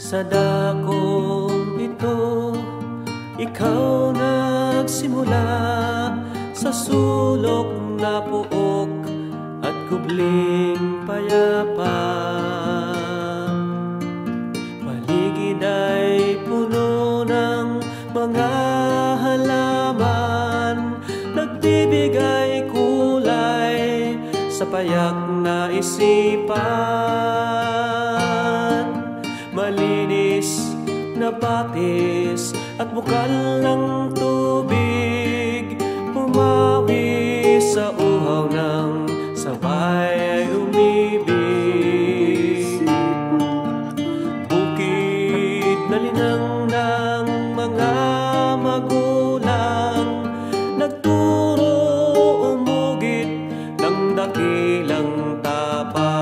Sa dakong ito, ikaw nagsimula sa sulok na puok at kubling payapa. Paligid ay puno ng mga halaman, nagbibigay kulay sa payak na isipan. Malinis na batis at bukal ng tubig, pumawi sa uhaw ng sabay ay umibig. Bukid na linang ng mga magulang, nagturo umugit ng dakilang tapang.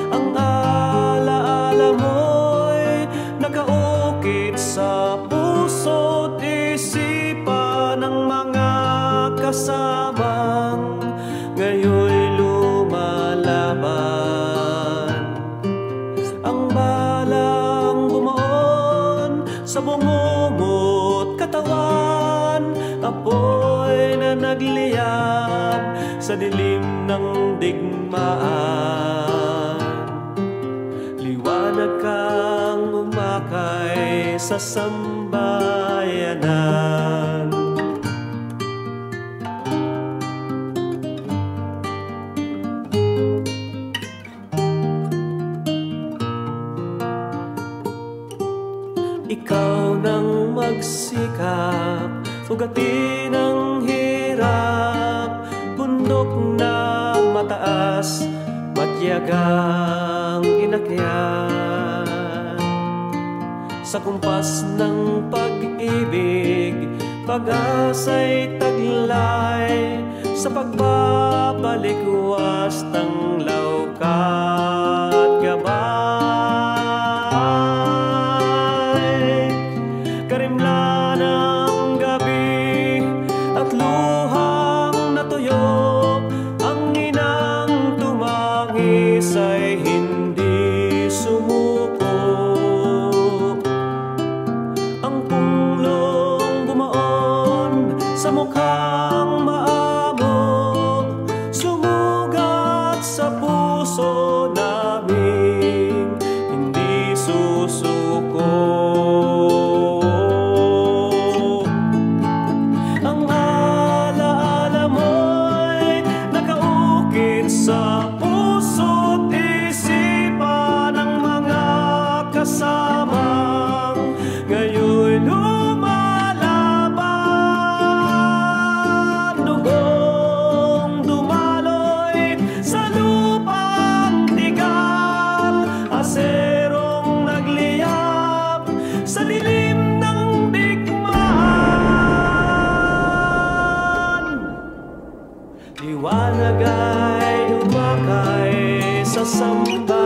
Ang alaala mo'y nakaukit sa puso't isipan ng mga kasamang ngayon'y lumalaban. Ang balang bumuon sa bungumot katawan, apoy na nagliyab sa dilim ng digmaan. Liwanag kang umakay sa sambayanan. Ikaw nang magsikap, ugatin ang hirap, bundok na mataas, matyagang inakyat. Sa kumpas ng pag-ibig, pag-asa'y taglay, sa pagbabalik wastang laukat gabay. Karimlan ng gabi at luhang natuyo, ang inang tumangis ay hindi sumuko. Ang punglong bumaon sa mukhang maamo, sumugat sa puso naming hindi susuko. Ang alaala mo'y nakaukit sa puso't isipan ng mga kasamang ngayon'y lumalaban. Dugong dumaloy sa lupang tigal, aserong nagliyab sa dilim ng digmaan. Liwanag ay umakay sa sambayanan.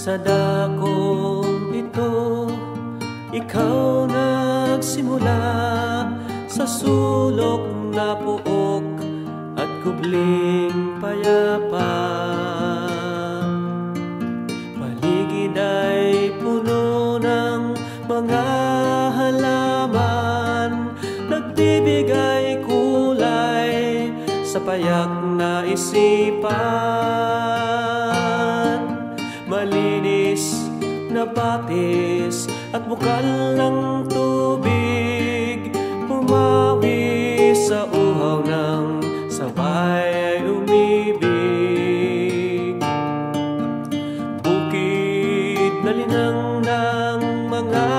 Sa dakong ito, ikaw nagsimula sa sulok na puok at kubling payapa. Paligid ay puno ng mga halaman, nagbibigay kulay sa payak na isipan. Malinis na batis at bukal ng tubig, pumawi sa uhaw ng sabay ay umibig. Bukid na linang ng mga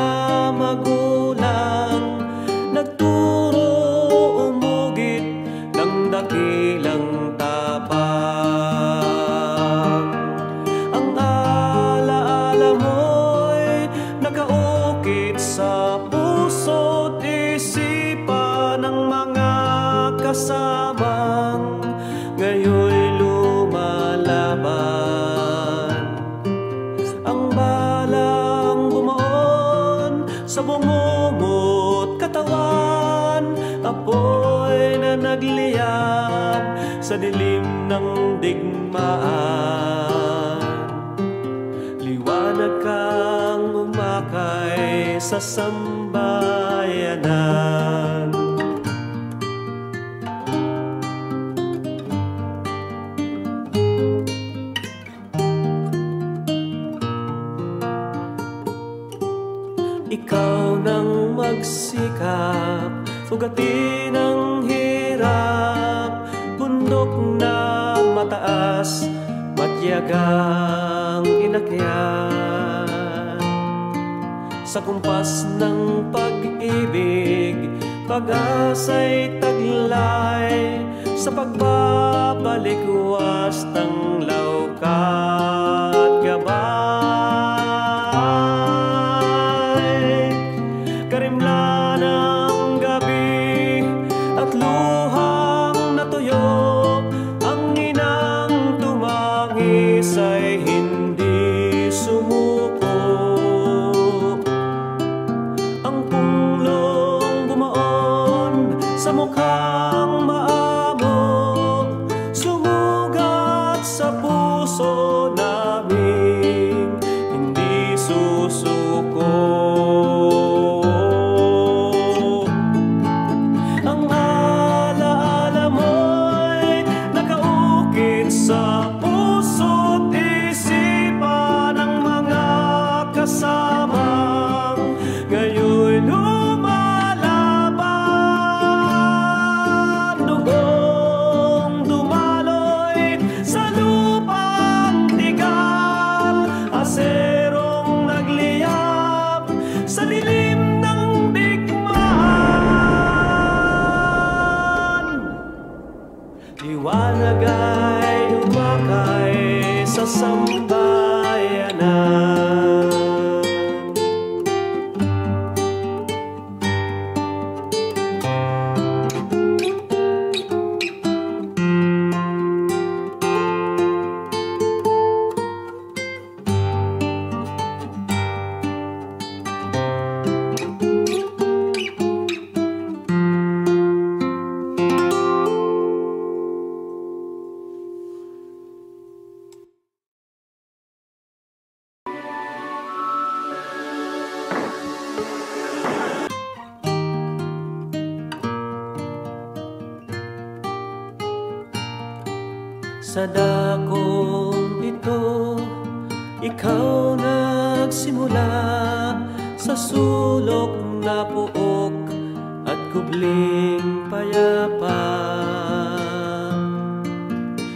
magulang, nagturo umugit ng dakilang tapang. Ang alaala mo'y nakaukit sa puso't isipan ng mga kasamang ngayon'y lumalaban. Ang balang bumaon sa bungumot katawan, apoy na nagliyab sa dilim ng digmaan. Liwanag kang umakay sa sambayanan. Ikaw nang magsikap, ugatin ang hirap, bundok na mataas, matyagang inakyat. Sa kumpas ng pag-ibig, pag-asa'y taglay, sa pagbabalik wastang laukat gabay. Karimlan ng gabi at luhang natuyo, ang inang tumangis ay hindi sumuko. Ang punglong bumaon sa mukhang maamo, sumugat sa puso naming hindi susuko. Sa puso't isipan ng mga kasamang ngayon lumalaban. Dugong dumaloy sa lupang tigal, aserong nagliyab sa dilim ng digmaan. Liwanag ay umakay sa sambayanan. Sa dakong ito, ikaw nagsimula, sa sulok na puok at kubling payapa.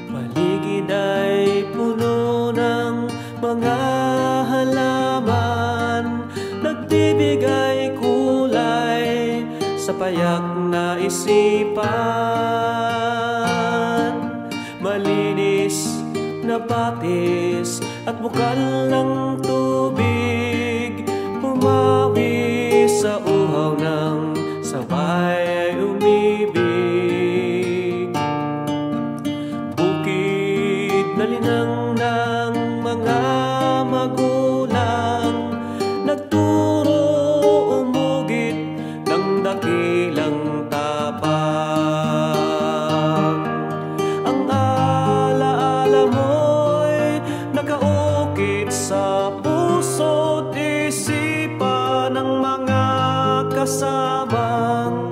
Paligid ay puno ng mga halaman, nagbibigay kulay sa payak na isipan. Malinis na batis at bukal ng tubig, pumawi sa uhaw ng sabay ay umibig. Bukid na linang ng mga magulang, nagturo umugit ng dakilang tapang. Sa puso't isipan ng mga kasamang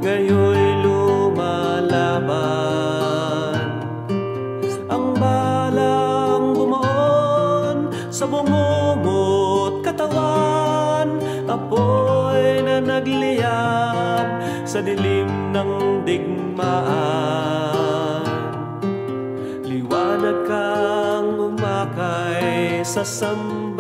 ngayon'y lumalaban. Ang balang bumaon sa bungumot katawan, apoy na nagliyab sa dilim ng digmaan. Liwanag kang umakay sa sambayanan.